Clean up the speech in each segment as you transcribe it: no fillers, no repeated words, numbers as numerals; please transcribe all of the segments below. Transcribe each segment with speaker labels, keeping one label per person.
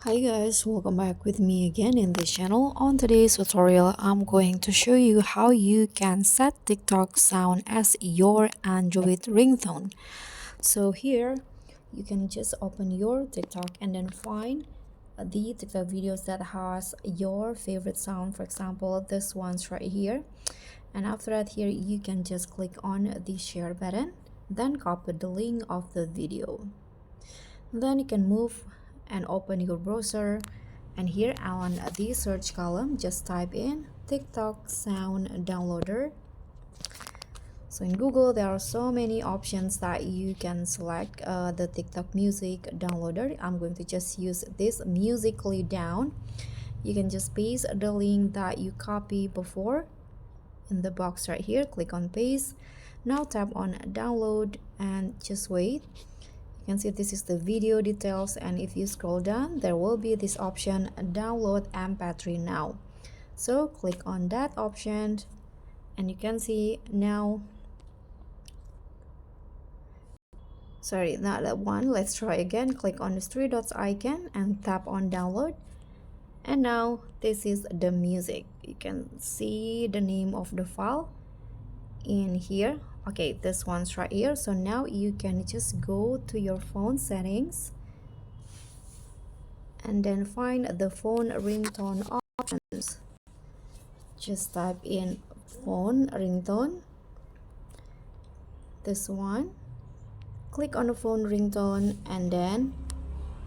Speaker 1: Hi guys, welcome back with me again in this channel. On today's tutorial, I'm going to show you how you can set TikTok sound as your Android ringtone. So here, you can just open your TikTok and then find the TikTok videos that has your favorite sound. For example, this one's right here. And after that, here you can just click on the share button, then copy the link of the video. Then you can move and open your browser, and here on the search column just type in TikTok sound downloader. So in Google there are so many options that you can select the TikTok music downloader. I'm going to just use this musically down. You can just paste the link that you copy before in the box right here, click on paste. Now tap on download and just wait. You can see this is the video details, and if you scroll down there will be this option download mp3 now. So click on that option and you can see now, sorry, not that one, let's try again. Click on this three dots icon and tap on download, and now this is the music. You can see the name of the file in here. Okay, this one's right here. So now you can just go to your phone settings and then find the phone ringtone options. Just type in phone ringtone, this one, click on the phone ringtone and then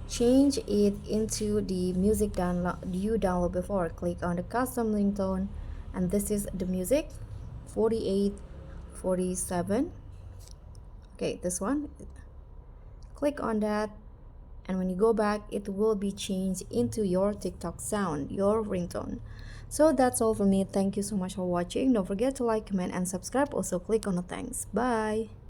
Speaker 1: change it into the music you download before. Click on the custom ringtone, and this is the music 4847. Okay, this one, click on that, and when you go back it will be changed into your TikTok sound, your ringtone. So that's all for me. Thank you so much for watching. Don't forget to like, comment and subscribe. Also click on the thanks. Bye.